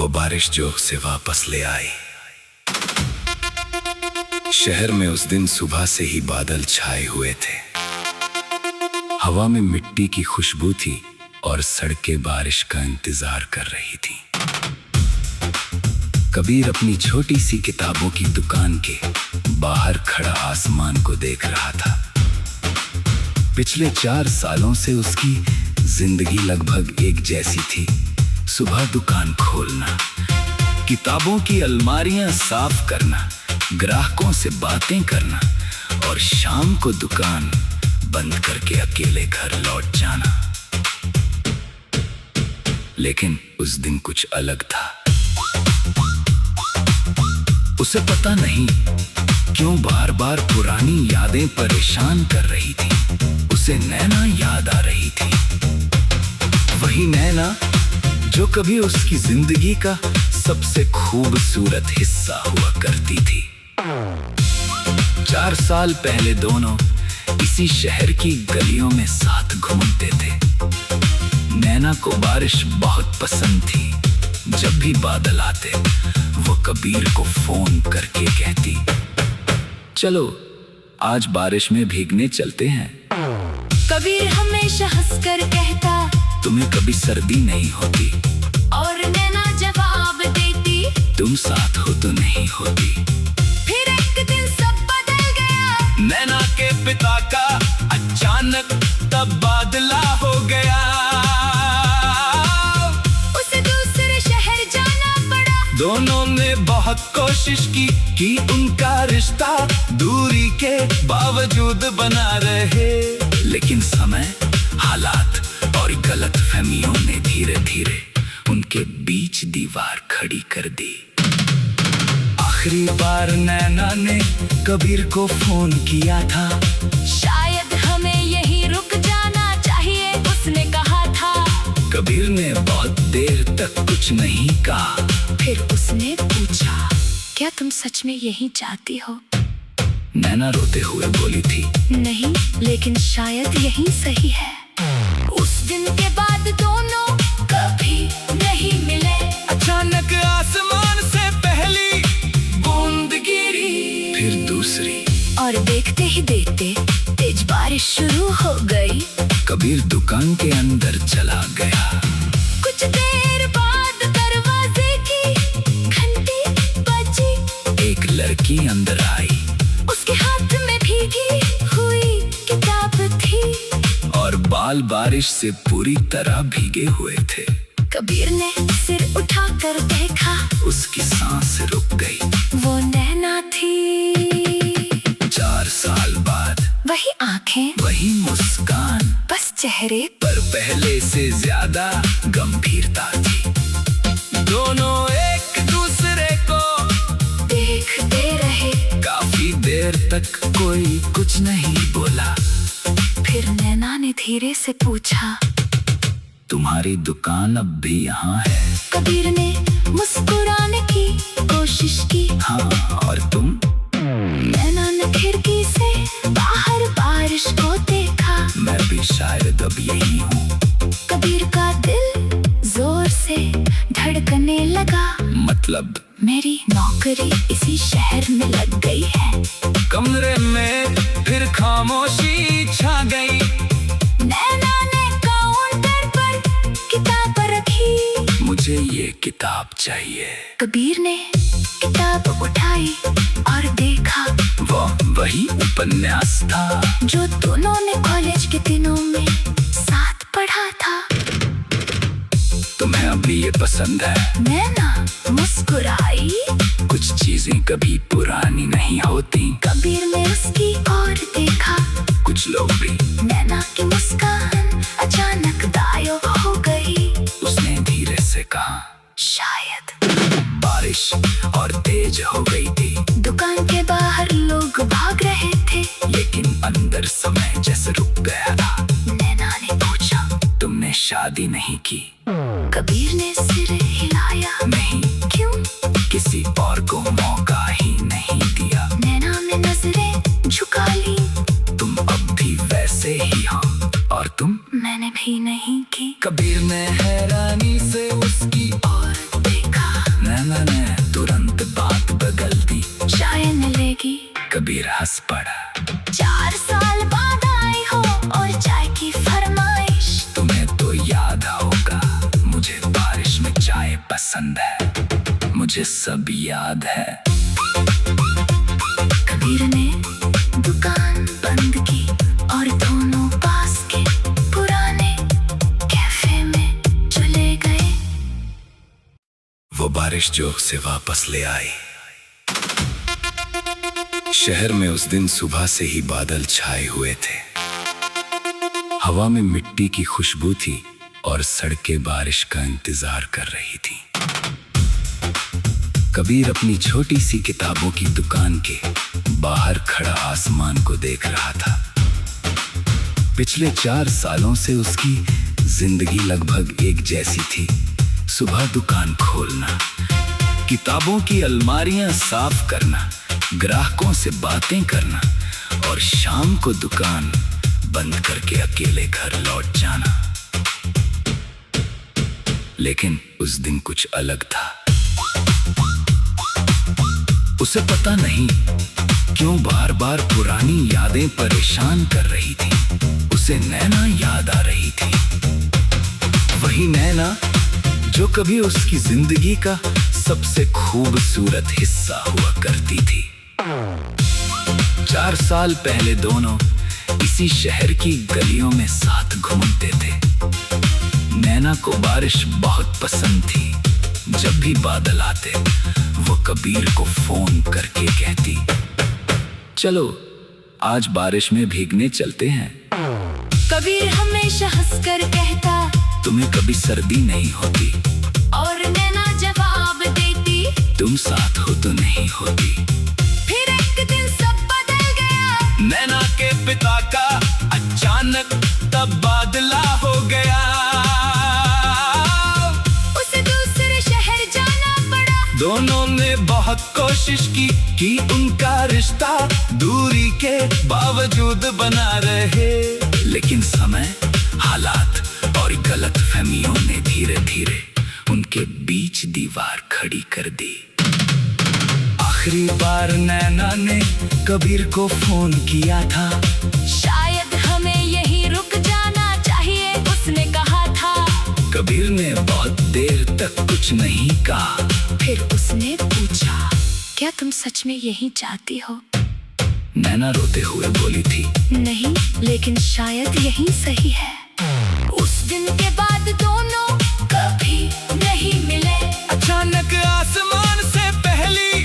वो बारिश जो उसे वापस ले आई। शहर में उस दिन सुबह से ही बादल छाए हुए थे। हवा में मिट्टी की खुशबू थी और सड़कें बारिश का इंतजार कर रही थी। कबीर अपनी छोटी सी किताबों की दुकान के बाहर खड़ा आसमान को देख रहा था। पिछले 4 सालों से उसकी जिंदगी लगभग एक जैसी थी। सुबह दुकान खोलना, किताबों की अलमारियां साफ करना, ग्राहकों से बातें करना और शाम को दुकान बंद करके अकेले घर लौट जाना। लेकिन उस दिन कुछ अलग था। उसे पता नहीं क्यों बार बार पुरानी यादें परेशान कर रही थी। उसे नैना याद आ रही थी, वही नैना जो कभी उसकी जिंदगी का सबसे खूबसूरत हिस्सा हुआ करती थी। 4 साल पहले दोनों इसी शहर की गलियों में साथ घूमते थे। नैना को बारिश बहुत पसंद थी। जब भी बादल आते वो कबीर को फोन करके कहती, चलो आज बारिश में भीगने चलते हैं। कबीर हमेशा हंसकर कहता, तुम्हें कभी सर्दी नहीं होती। और नैना जवाब देती, तुम साथ हो तो नहीं होती। फिर एक दिन सब बदल गया। नैना के पिता का अचानक तबादला हो गया। उसे दूसरे शहर जाना पड़ा। दोनों ने बहुत कोशिश की कि उनका रिश्ता दूरी के बावजूद बना रहे। लेकिन समय, हालात और गलतफहमियों ने धीरे धीरे उनके बीच दीवार खड़ी कर दी। आखिरी बार नैना ने कबीर को फोन किया था। शायद हमें यहीं रुक जाना चाहिए, उसने कहा था। कबीर ने बहुत देर तक कुछ नहीं कहा। फिर उसने पूछा, क्या तुम सच में यहीं जाती हो? नैना रोते हुए बोली थी, नहीं, लेकिन शायद यही सही है। उस दिन के बाद दोनों कभी नहीं मिले। अचानक आसमान से पहली बूंद गिरी, फिर दूसरी, और देखते ही देखते तेज बारिश शुरू हो गई। कबीर दुकान के अंदर चला गया। कुछ देर बाद दरवाजे की घंटी बजी। एक लड़की अंदर आई। उसके हाथ में भीगी हुई किताब थी और बाल बारिश से पूरी तरह भीगे हुए थे। कबीर ने सिर उठाकर देखा। उसकी सांस रुक गई। वो नैना थी। 4 साल बाद वही आंखें, वही मुस्कान, बस चेहरे पर पहले से ज्यादा गंभीरता थी। दोनों एक दूसरे को देखते रहे। काफी देर तक कोई कुछ नहीं बोला। फिर नैना ने धीरे से पूछा, तुम्हारी दुकान अब भी यहाँ है? कबीर ने मुस्कुराने की कोशिश की। हाँ, और तुम? नैना ने खिड़की से बाहर बारिश को देखा। मैं भी शायद अब यही हूँ। कबीर का दिल जोर से धड़कने लगा। मतलब? मेरी नौकरी इसी शहर में लग गई है। कमरे में फिर खामोशी छा गई। नैना ने काउंटर पर किताब रखी। मुझे ये किताब चाहिए। कबीर ने किताब उठाई और देखा। वही उपन्यास था जो दोनों ने कॉलेज के दिनों में साथ पढ़ा था। तुम्हें अभी ये पसंद है? नैना मुस्कुराई। कुछ चीजें कभी पुरानी नहीं होती। कबीर ने उसकी ओर देखा। कुछ लोग भी। नैना की मुस्कान अचानक गायब हो गई। उसने धीरे से कहा, शायद। बारिश और तेज हो गई थी। दुकान के बाहर लोग भाग रहे थे। लेकिन अंदर समय जैसे रुक गया था। नैना ने पूछा, तुमने शादी नहीं की? कबीर ने सिर हिलाया। नहीं। क्यों? किसी और को मौका ही नहीं दिया। नैना ने नजरें झुका ली। तुम अब भी वैसे ही हो। और तुम? मैंने भी नहीं की। कबीर ने हैरानी से उसकी और देखा। हंस पड़ा। 4 साल बाद आई हो और चाय की फरमाइश। तुम्हें तो याद होगा मुझे बारिश में चाय पसंद है, मुझे सब याद है। कबीर ने दुकान बंद की और दोनों पास के पुराने कैफे में चले गए। वो बारिश जो उसे वापस ले आई। शहर में उस दिन सुबह से ही बादल छाए हुए थे। हवा में मिट्टी की खुशबू थी और सड़कें बारिश का इंतजार कर रही थी। कबीर अपनी छोटी सी किताबों की दुकान के बाहर खड़ा आसमान को देख रहा था। पिछले 4 सालों से उसकी जिंदगी लगभग एक जैसी थी। सुबह दुकान खोलना, किताबों की अलमारियां साफ करना, ग्राहकों से बातें करना और शाम को दुकान बंद करके अकेले घर लौट जाना। लेकिन उस दिन कुछ अलग था। उसे पता नहीं क्यों बार बार पुरानी यादें परेशान कर रही थी। उसे नैना याद आ रही थी, वही नैना जो कभी उसकी जिंदगी का सबसे खूबसूरत हिस्सा हुआ करती थी। 4 साल पहले दोनों इसी शहर की गलियों में साथ घूमते थे। नैना को बारिश बहुत पसंद थी। जब भी बादल आते वो कबीर को फोन करके कहती, चलो आज बारिश में भीगने चलते हैं। कबीर हमेशा हंसकर कहता, तुम्हें कभी सर्दी नहीं होती। और नैना जवाब देती, तुम साथ हो तो नहीं होती। फिर एक दिन सब बदल गया। नैना के पिता का अचानक तबादला हो गया। उसे दूसरे शहर जाना पड़ा। दोनों ने बहुत कोशिश की उनका रिश्ता दूरी के बावजूद बना रहे। लेकिन समय, हालात और गलतफहमियों ने धीरे धीरे उनके बीच दीवार खड़ी कर दी। आखिरी बार नैना ने कबीर को फोन किया था। शायद हमें यहीं रुक जाना चाहिए, उसने कहा था। कबीर ने बहुत देर तक कुछ नहीं कहा। फिर उसने पूछा, क्या तुम सच में यहीं जाती हो? नैना रोते हुए बोली थी, नहीं, लेकिन शायद यही सही है। उस दिन के बाद दोनों कभी नहीं मिले। अचानक आसमान से पहली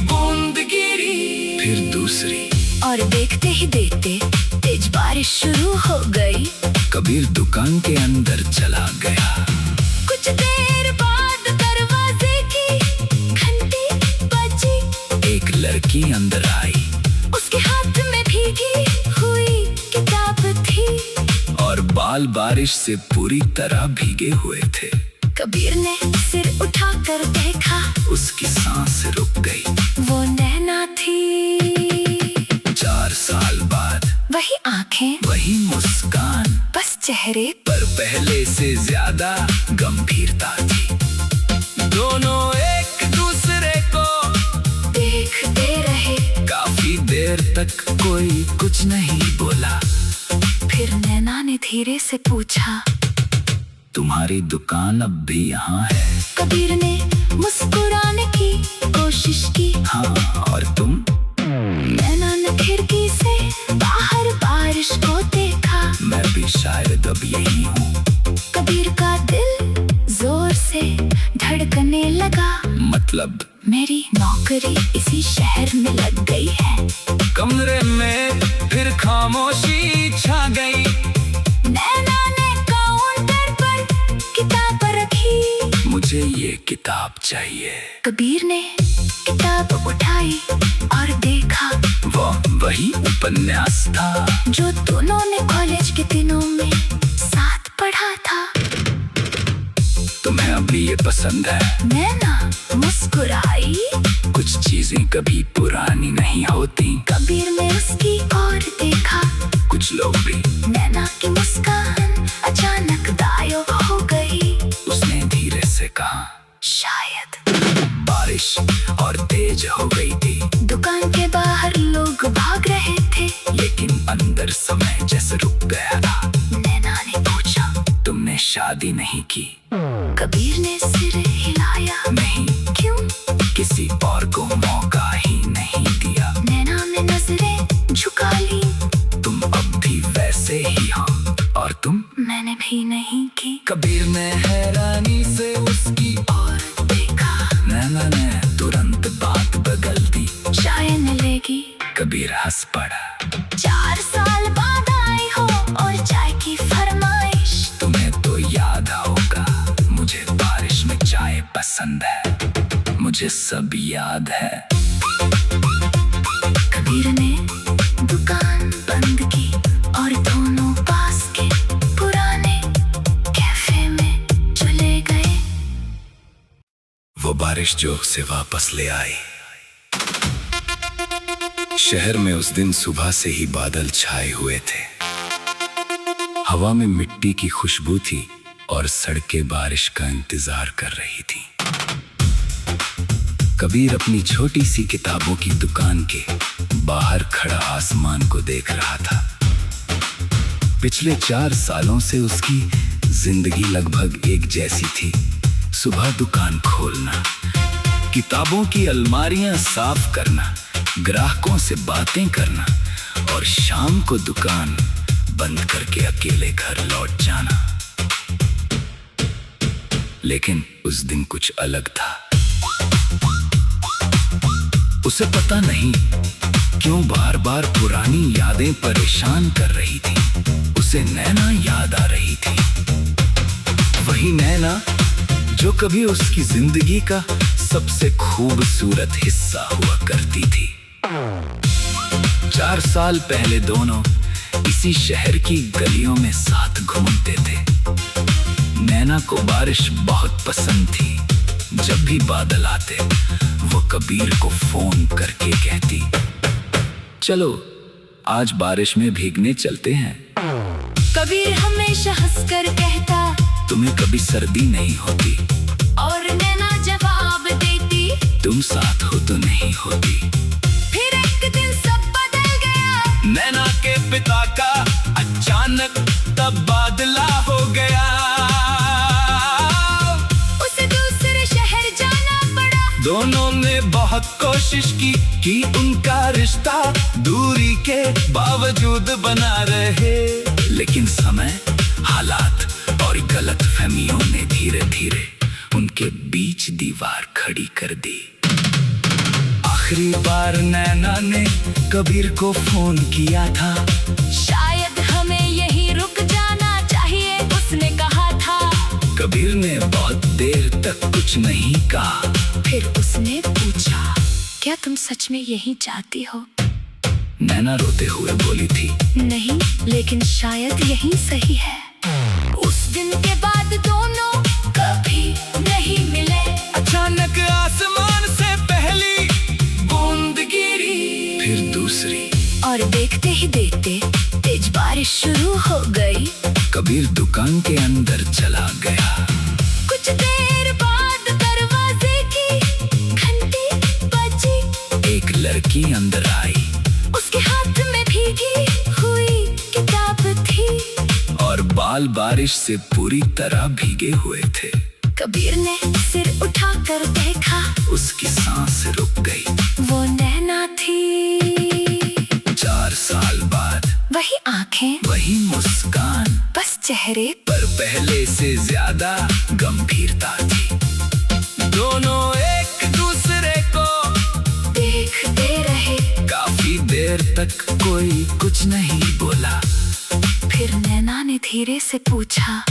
बूंद गिरी, फिर दूसरी, और देखते ही देखते तेज बारिश शुरू हो गई। कबीर दुकान के अंदर चला गया। कुछ देर बाद दरवाजे की घंटी बजी। एक लड़की अंदर आई। उसके हाथ में भीगी हुई किताब थी और बाल बारिश से पूरी तरह भीगे हुए थे। कबीर ने सिर उठाकर देखा। उसकी सांस रुक गई। वो नैना थी। 4 साल बाद वही आंखें, वही मुस्कान, बस चेहरे पर पहले से ज्यादा गंभीरता थी। दोनों एक दूसरे को देखते रहे। काफी देर तक कोई कुछ नहीं बोला। फिर नैना ने धीरे से पूछा, तुम्हारी दुकान अब भी यहाँ है? कबीर ने मुस्कुराने की कोशिश की। हाँ, और तुम? नैना ने खिड़की से बाहर बारिश को देखा। मैं भी शायद अब यही हूँ। कबीर का दिल जोर से धड़कने लगा। मतलब? मेरी नौकरी इसी शहर में लग गई है। कमरे में फिर खामोशी छा गई। नैना ने काउंटर पर किताब रखी। मुझे ये किताब चाहिए। कबीर ने किताब उठाई और देखा। वही उपन्यास था जो दोनों ने कॉलेज के दिनों में साथ पढ़ा था। तुम्हें अभी ये पसंद है? नैना मुस्कुराई। कुछ चीजें कभी पुरानी नहीं होती। कबीर ने उसकी ओर देखा। कुछ लोग भी। नैना की मुस्कान अचानक गायब हो गई। उसने धीरे से कहा, शायद बारिश और तेज हो गई थी। दुकान के बाहर लोग भाग समय जैसे रुक गया था। नैना ने पूछा, तुमने शादी नहीं की? कबीर ने सिर हिलाया, नहीं, क्यों? किसी और को मौका ही नहीं दिया। नैना ने नजरें झुका ली, तुम अब भी वैसे ही हो। और तुम? मैंने भी नहीं की। कबीर ने हैरानी से उसकी और देखा, नैना ने तुरंत बात बदल दी। चाय मिलेगी? कबीर हंस पड़ा। 4 साल बाद आई हो और चाय की फरमाइश। तुम्हें तो याद होगा, मुझे बारिश में चाय पसंद है। मुझे सब याद है। कबीर ने दुकान बंद की और दोनों पास के पुराने कैफे में चले गए। वो बारिश जो उसे वापस ले आई। शहर में उस दिन सुबह से ही बादल छाए हुए थे। हवा में मिट्टी की खुशबू थी और सड़कें बारिश का इंतजार कर रही थी। कबीर अपनी छोटी सी किताबों की दुकान के बाहर खड़ा आसमान को देख रहा था। पिछले 4 सालों से उसकी जिंदगी लगभग एक जैसी थी। सुबह दुकान खोलना, किताबों की अलमारियां साफ करना, ग्राहकों से बातें करना और शाम को दुकान बंद करके अकेले घर लौट जाना। लेकिन उस दिन कुछ अलग था। उसे पता नहीं क्यों बार बार पुरानी यादें परेशान कर रही थी। उसे नैना याद आ रही थी। वही नैना जो कभी उसकी जिंदगी का सबसे खूबसूरत हिस्सा हुआ करती थी। 4 साल पहले दोनों इसी शहर की गलियों में साथ घूमते थे। नैना को बारिश बहुत पसंद थी। जब भी बादल आते वो कबीर को फोन करके कहती, चलो आज बारिश में भीगने चलते हैं। कबीर हमेशा हंसकर कहता, तुम्हें कभी सर्दी नहीं होती। और नैना जवाब देती, तुम साथ हो तो नहीं होती। फिर एक दिन सब बदल गया। नैना के पिता का अचानक तबादला हो गया। उसे दूसरे शहर जाना पड़ा। दोनों ने बहुत कोशिश की कि उनका रिश्ता दूरी के बावजूद बना रहे। लेकिन समय, हालात और गलतफहमियों ने धीरे धीरे उनके बीच दीवार खड़ी कर दी। आखिरी बार नैना ने कबीर को फोन किया था। शायद हमें यहीं रुक जाना चाहिए, उसने कहा था। कबीर ने बहुत देर तक कुछ नहीं कहा। फिर उसने पूछा, क्या तुम सच में यहीं जाती हो? नैना रोते हुए बोली थी, नहीं, लेकिन शायद यहीं सही है। उस दिन के बाद दोनों कभी नहीं मिले। अचानक आसमान से पहली बूंद गिरी, फिर दूसरी, और देखते ही देखते तेज बारिश शुरू हो गई। कबीर दुकान के अंदर चला गया। कुछ देर बाद दरवाजे की घंटी बजी। एक लड़की अंदर आई। उसके हाथ में भीगी हुई किताब थी और बाल बारिश से पूरी तरह भीगे हुए थे। कबीर ने सिर उठाकर देखा। उसकी सांस रुक गई। वो नैना थी। 4 साल बाद वही आंखें, वही मुस्कान, बस चेहरे पर पहले से ज्यादा गंभीरता थी। दोनों एक दूसरे को देखते रहे। काफी देर तक कोई कुछ नहीं बोला। फिर नैना ने धीरे से पूछा,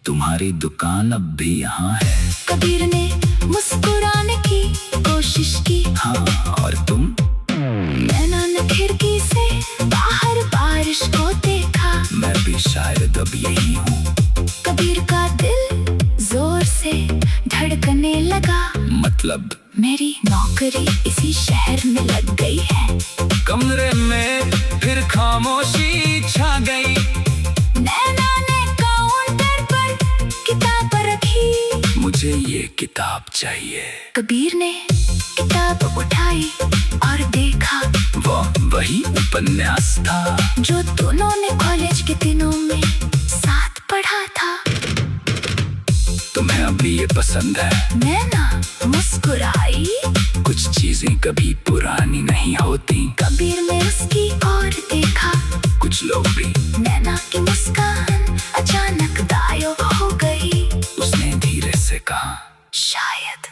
तुम्हारी दुकान अब भी यहाँ है? कबीर ने मुस्कुराने की कोशिश की। हाँ, और तुम? नैना ने खिड़की से बाहर बारिश को देखा। मैं भी शायद अब यही हूँ। कबीर का दिल जोर से धड़कने लगा। मतलब? मेरी नौकरी इसी शहर में लग गई है। कमरे में फिर खामोशी छा गई। नैना ने काउंटर पर किताब रखी। मुझे मुझे ये किताब चाहिए। कबीर ने किताब उठाई और देखा वो वही उपन्यास था जो दोनों ने कॉलेज के दिनों में साथ पढ़ा था। तुम्हें अभी ये पसंद है? नैना मुस्कुराई। कुछ चीजें कभी पुरानी नहीं होती। कबीर ने उसकी ओर देखा। कुछ लोग भी। नैना की मुस्कान अचानक गायब हो गई। उसने धीरे से कहा, शायद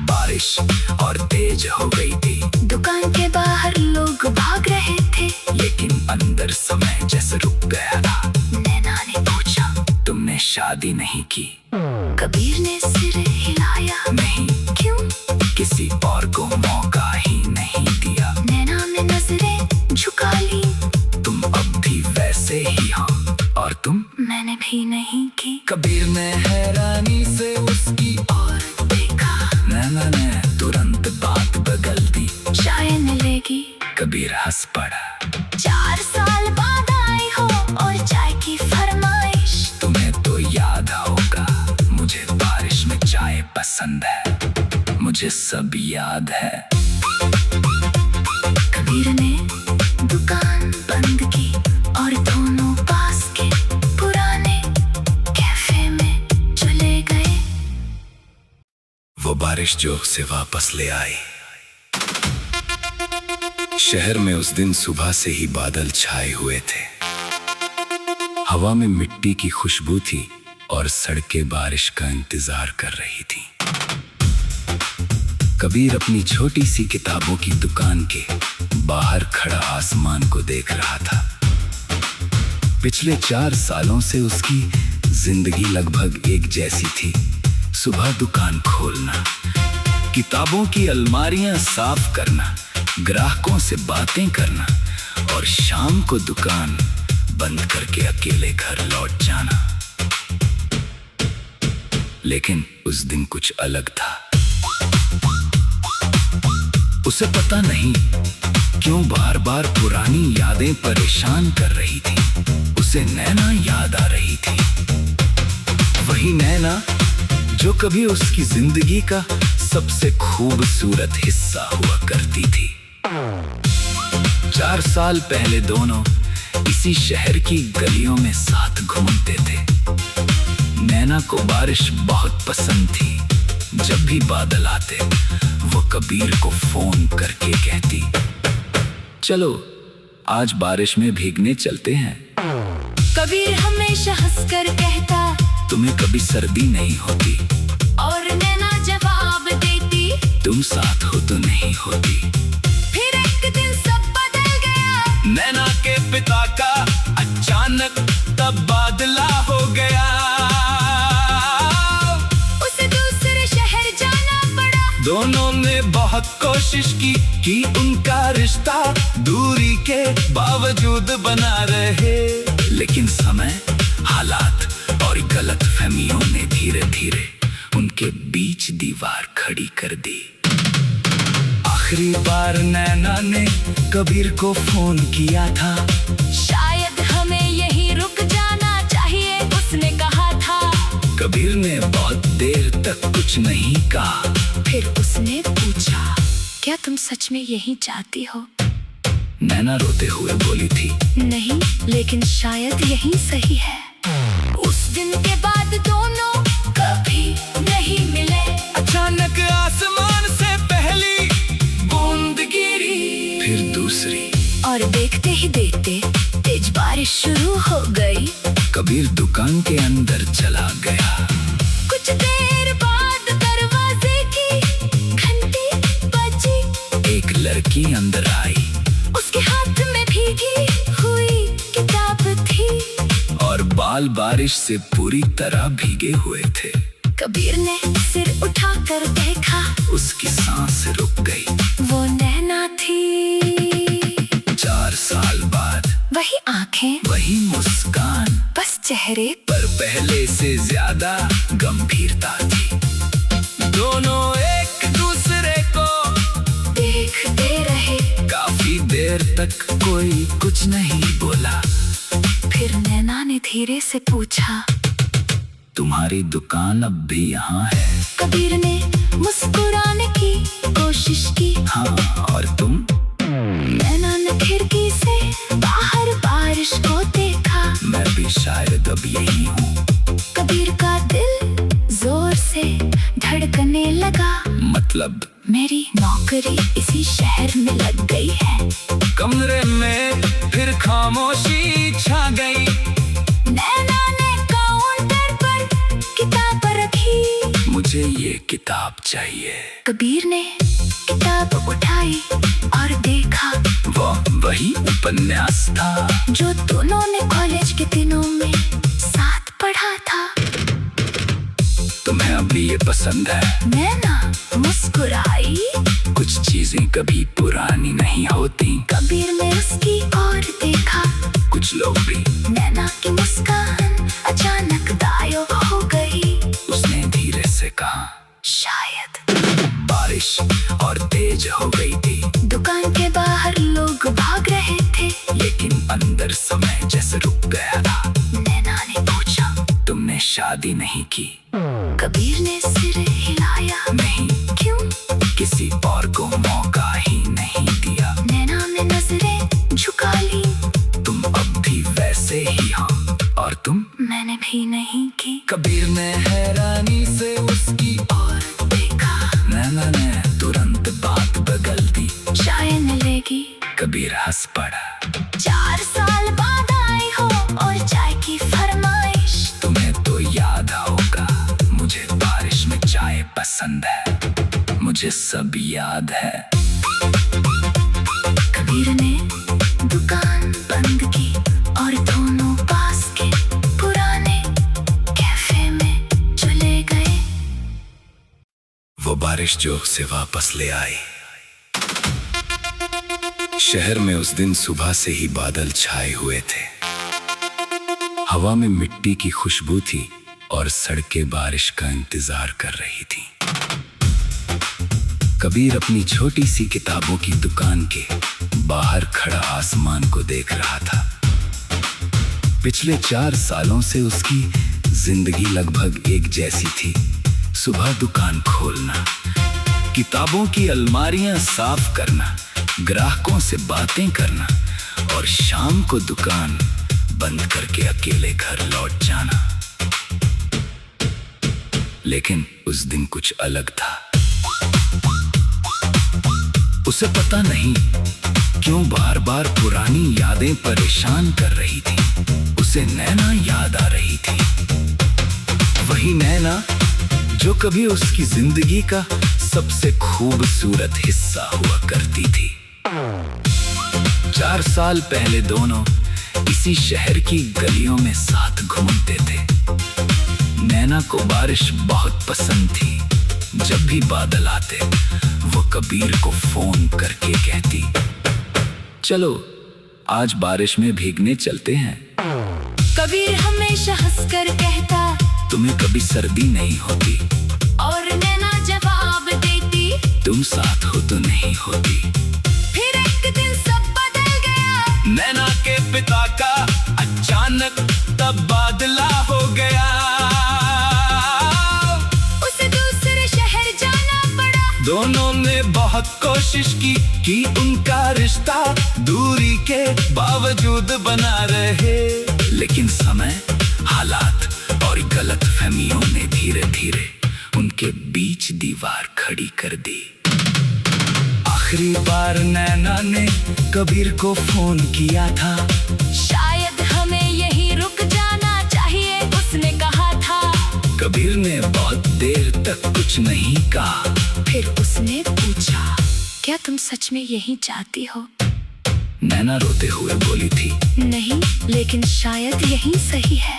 बारिश और तेज हो गई थी। दुकान के बाहर लोग भाग रहे थे, लेकिन अंदर समय जैसे रुक गया था। नैना ने पूछा, तुमने शादी नहीं की? कबीर ने सिर हिलाया। नहीं। क्यों? किसी और को मौका ही नहीं दिया। नैना ने नजरें झुका ली। तुम अब भी वैसे ही हो। और तुम? मैंने भी नहीं की। कबीर ने हैरानी से उसकी और देखा। नैना ने तुरंत बात बदल दी। चाय मिलेगी? कबीर हंस पड़ा। 4 साल बाद आई हो और चाय की फरमाइश। तुम्हें तो याद होगा, मुझे बारिश में चाय पसंद है। मुझे सब याद है। कबीर ने दुकान बंद की और दोनों पास के पुराने कैफे में चले गए। वो बारिश जो उसे वापस ले आई। शहर में उस दिन सुबह से ही बादल छाए हुए थे। हवा में मिट्टी की खुशबू थी और सड़कें बारिश का इंतजार कर रही थी। कबीर अपनी छोटी सी किताबों की दुकान के बाहर खड़ा आसमान को देख रहा था। पिछले 4 सालों से उसकी जिंदगी लगभग एक जैसी थी। सुबह दुकान खोलना, किताबों की अलमारियां साफ करना, ग्राहकों से बातें करना और शाम को दुकान बंद करके अकेले घर लौट जाना। लेकिन उस दिन कुछ अलग था। उसे पता नहीं क्यों बार बार पुरानी यादें परेशान कर रही थी। उसे नैना याद आ रही थी। वही नैना जो कभी उसकी जिंदगी का सबसे खूबसूरत हिस्सा हुआ करती थी। 4 साल पहले दोनों इसी शहर की गलियों में साथ घूमते थे। नैना को बारिश बहुत पसंद थी। जब भी बादल आते वो कबीर को फोन करके कहती, चलो आज बारिश में भीगने चलते हैं। कबीर हमेशा हंसकर कहता, तुम्हें कभी सर्दी नहीं होती। और नैना जवाब देती, तुम साथ हो तो नहीं होती। फिर एक दिन सब बदल गया। नैना के पिता का अचानक तबादला हो गया। उसे दूसरे शहर जाना पड़ा। दोनों ने बहुत कोशिश की कि उनका रिश्ता दूरी के बावजूद बना रहे। लेकिन समय, हालात और गलतफहमियों ने धीरे धीरे उनके बीच दीवार खड़ी कर दी। आखिरी बार नैना ने कबीर को फोन किया था। शायद हमें यहीं रुक जाना चाहिए, उसने कहा था। कबीर ने बहुत देर तक कुछ नहीं कहा। फिर उसने पूछा, क्या तुम सच में यहीं चाहती हो? नैना रोते हुए बोली थी, नहीं, लेकिन शायद यही सही है। उस दिन के बाद दोनों कभी नहीं मिले। अचानक आसमान से पहली बूंद गिरी, फिर दूसरी, और देखते ही देखते तेज बारिश शुरू हो गई। कबीर दुकान के अंदर चला गया। कुछ देर बाद दरवाजे की घंटी बजी। एक लड़की अंदर आई। उसके हाथ में भीगी हुई किताब थी और बाल बारिश से पूरी तरह भीगे हुए थे। कबीर ने सिर उठाकर देखा। उसकी सांस रुक गई। वो नैना थी। 4 साल बाद वही आंखें, वही मुस्कान, बस चेहरे पर पहले से ज्यादा गंभीरता थी। दोनों एक दूसरे को देखते रहे। काफी देर तक कोई कुछ नहीं बोला। फिर नैना ने धीरे से पूछा, तुम्हारी दुकान अब भी यहाँ है। कबीर ने मुस्कुराने की कोशिश की। हाँ, और तुम? नैना ने खिड़की से बाहर बारिश को देखा। मैं भी शायद अब यही हूँ। कबीर का दिल जोर से धड़कने लगा। मतलब? मेरी नौकरी इसी शहर में लग गई है। कमरे में फिर खामोशी छा गई। नैना ने काउंटर पर किताब रखी। मुझे ये किताब चाहिए। कबीर ने किताब उठाई और देखा। वही उपन्यास था जो दोनों ने कॉलेज के दिनों में साथ पढ़ा था। तुम्हें अभी ये पसंद है? नैना मुस्कुराई। कुछ चीजें कभी पुरानी नहीं होती। कबीर ने उसकी ओर देखा। कुछ लोग भी। नैना की मुस्कान अचानक गायब हो गई। उसने धीरे से कहा, शायद बारिश और तेज हो गई थी। दुकान के बाहर लोग भाग रहे थे। लेकिन अंदर समय जैसे रुक गया था। नैना ने पूछा, तुमने शादी नहीं की? कबीर ने सिर हिलाया। नहीं। क्यों? किसी और को मौका ही नहीं दिया। नैना ने नजरें झुका ली। तुम अब भी वैसे ही हो। और तुम? मैंने भी नहीं की। कबीर ने हैरानी से उसकी और देखा। नैना ने तुरंत बात बदल दी। चाय मिलेगी? कबीर हंस पड़ा। 4 साल बाद आई हो और चाय की फरमाइश। तुम्हें तो याद होगा, मुझे बारिश में चाय पसंद है। मुझे सब याद है। कबीर ने दुकान बंद की और दोनों पास के पुराने कैफे में चले गए। वो बारिश जो उसे वापस ले आई। शहर में उस दिन सुबह से ही बादल छाए हुए थे। हवा में मिट्टी की खुशबू थी और सड़कें बारिश का इंतजार कर रही थीं। कबीर अपनी छोटी सी किताबों की दुकान के बाहर खड़ा आसमान को देख रहा था। पिछले 4 सालों से उसकी जिंदगी लगभग एक जैसी थी। सुबह दुकान खोलना, किताबों की अलमारियां साफ करना, ग्राहकों से बातें करना और शाम को दुकान बंद करके अकेले घर लौट जाना। लेकिन उस दिन कुछ अलग था। उसे पता नहीं क्यों बार बार पुरानी यादें परेशान कर रही थी। उसे नैना याद आ रही थी। वही नैना जो कभी उसकी जिंदगी का सबसे खूबसूरत हिस्सा हुआ करती थी। 4 साल पहले दोनों इसी शहर की गलियों में साथ घूमते थे। नैना को बारिश बहुत पसंद थी। जब भी बादल आते वो कबीर को फोन करके कहती, चलो आज बारिश में भीगने चलते हैं। कबीर हमेशा हंसकर कहता, तुम्हें कभी सर्दी नहीं होती। और नैना जवाब देती, तुम साथ हो तो नहीं होती। फिर एक दिन सब बदल गया। नैना के पिता का अचानक तबादला हो गया। उसे दूसरे शहर जाना पड़ा। दोनों ने बहुत कोशिश की कि उनका रिश्ता दूरी के बावजूद बना रहे। लेकिन समय, हालात और गलतफहमियों ने धीरे धीरे उनके बीच दीवार खड़ी कर दी। आखिरी बार नैना ने कबीर को फोन किया था। शायद हमें यहीं रुक जाना चाहिए, उसने कहा था। कबीर ने बहुत देर तक कुछ नहीं कहा। फिर उसने पूछा, क्या तुम सच में यहीं चाहती हो? नैना रोते हुए बोली थी, नहीं, लेकिन शायद यही सही है।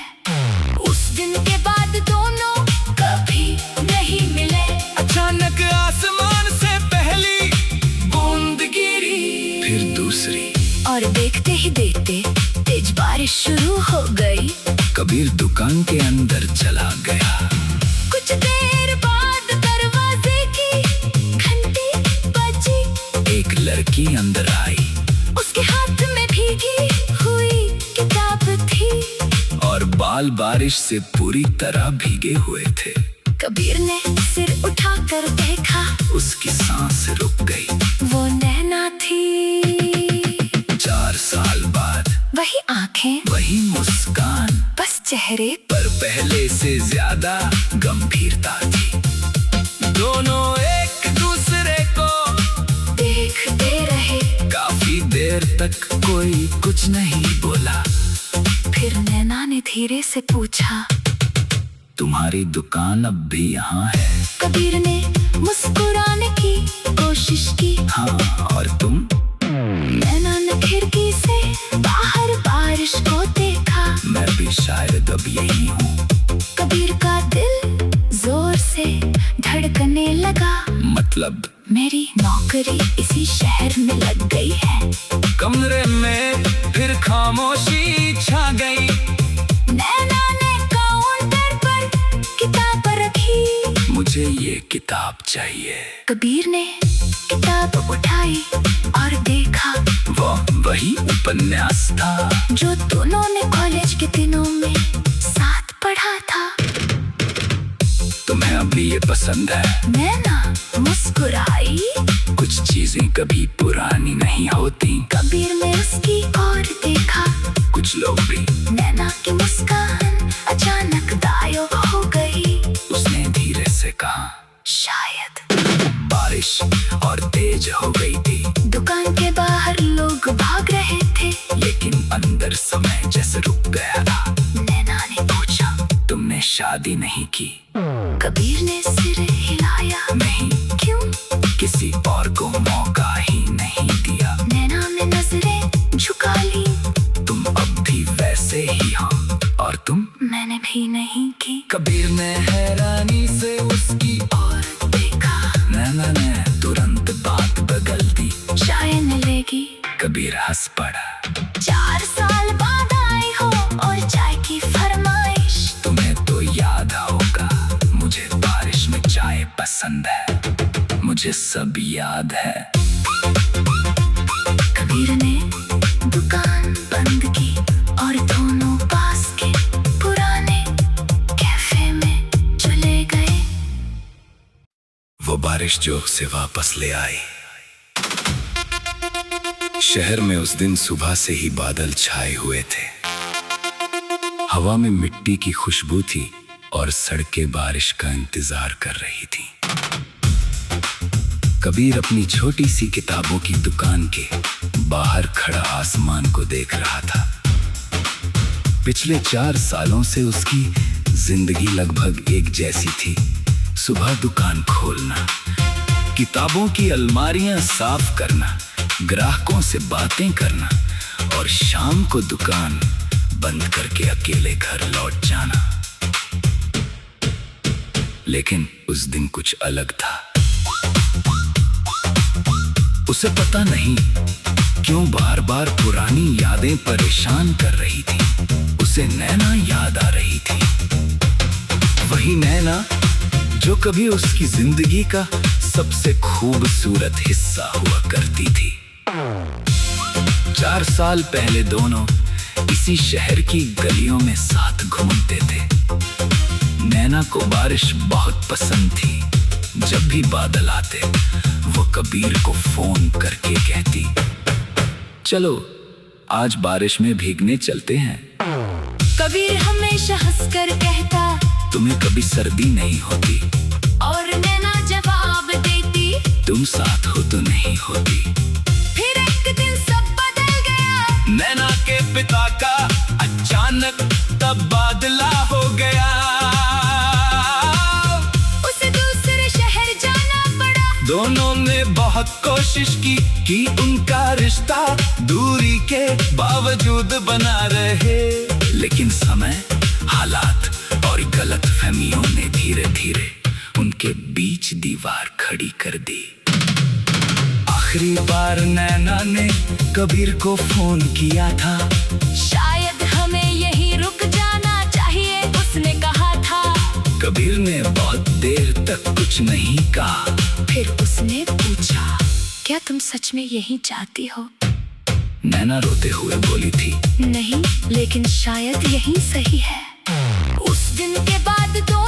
उस दिन के बाद दोनों कभी नहीं मिले। अचानक आसमान से पहली बूंद गिरी, फिर दूसरी, और देखते ही देखते तेज बारिश शुरू हो गई। कबीर दुकान के अंदर चला गया। कुछ देर बाद दरवाजे की घंटी बजी। एक लड़की अंदर आई। उसके हाथ में भीगी हुई किताब थी। और बाल बारिश से पूरी तरह भीगे हुए थे। कबीर ने सिर उठाकर देखा, उसकी सांस रुक गई। वो नैना थी। 4 साल बाद वही आंखें, वही मुस्कान, बस चेहरे पर पहले से ज्यादा गंभीरता थी। दोनों एक दूसरे को देखते रहे। काफी देर तक कोई कुछ नहीं बोला। फिर नैना ने धीरे से पूछा, तुम्हारी दुकान अब भी यहाँ है? कबीर ने मुस्कुराने की कोशिश की। हाँ, और तुम? नैना ने खिड़की से बाहर बारिश को देखा। मैं भी शायद अब यही हूँ। कबीर का दिल जोर से धड़कने लगा। मतलब? मेरी नौकरी इसी शहर में लग गई है। कमरे में फिर खामोशी छा गई। नैना ने काउंटर पर किताब रखी। मुझे ये किताब चाहिए। कबीर ने किताब उठाई और देखा। वही उपन्यास था जो दोनों ने कॉलेज के दिनों में साथ पढ़ा था। तुम्हें अभी ये पसंद है? नैना मुस्कुराई। कुछ चीजें कभी पुरानी नहीं होती। कबीर ने उसकी ओर देखा। कुछ लोग भी। नैना की मुस्कान अचानक गायब हो गई। उसने धीरे से कहा, शायद। बारिश और तेज हो गई थी। दुकान के बाहर लोग भाग रहे थे, लेकिन अंदर समय जैसे रुक गया था। नैना ने पूछा, तुमने शादी नहीं की? कबीर ने सिर हिलाया। नहीं। क्यों? किसी और को मौका ही नहीं दिया। नैना ने नजरें झुका ली। तुम अब भी वैसे ही हो। और तुम? मैंने भी नहीं की। कबीर ने हैरानी से उसकी और देखा। नैना ने तुरंत बात बदल दी। चाय मिलेगी? कबीर हंस पड़ा। 4 साल बाद आई हो और चाय की फरमाइश। तुम्हें तो याद होगा, मुझे बारिश में चाय पसंद है। मुझे सब याद है। कबीर ने दुकान बंद की और दोनों पास के पुराने कैफे में चले गए। वो बारिश जो उसे वापस ले आई। शहर में उस दिन सुबह से ही बादल छाए हुए थे। हवा में मिट्टी की खुशबू थी और सड़कें बारिश का इंतजार कर रही थी। कबीर अपनी छोटी सी किताबों की दुकान के बाहर खड़ा आसमान को देख रहा था। पिछले 4 सालों से उसकी जिंदगी लगभग एक जैसी थी। सुबह दुकान खोलना, किताबों की अलमारियां साफ करना, ग्राहकों से बातें करना और शाम को दुकान बंद करके अकेले घर लौट जाना। लेकिन उस दिन कुछ अलग था। उसे पता नहीं क्यों बार बार पुरानी यादें परेशान कर रही थी। उसे नैना याद आ रही थी। वही नैना जो कभी उसकी जिंदगी का सबसे खूबसूरत हिस्सा हुआ करती थी। 4 साल पहले दोनों इसी शहर की गलियों में साथ घूमते थे। नैना को बारिश बहुत पसंद थी। जब भी बादल आते वो कबीर को फोन करके कहती, चलो आज बारिश में भीगने चलते हैं। कबीर हमेशा हंसकर कहता, तुम्हें कभी सर्दी नहीं होती। और नैना जवाब देती, तुम साथ हो तो नहीं होती। फिर एक दिन सब बदल गया। नैना के पिता का अचानक तबादला हो गया। उसे दूसरे शहर जाना पड़ा। दोनों ने बहुत कोशिश की कि उनका रिश्ता दूरी के बावजूद बना रहे। लेकिन समय, हालात और गलतफहमियों ने धीरे धीरे उनके बीच दीवार खड़ी कर दी। आखिरी बार नैना ने कबीर को फोन किया था। शायद हमें यहीं रुक जाना चाहिए, उसने कहा था। कबीर ने बहुत देर तक कुछ नहीं कहा। फिर उसने पूछा, क्या तुम सच में यहीं चाहती हो? नैना रोते हुए बोली थी, नहीं, लेकिन शायद यही सही है। उस दिन के बाद 2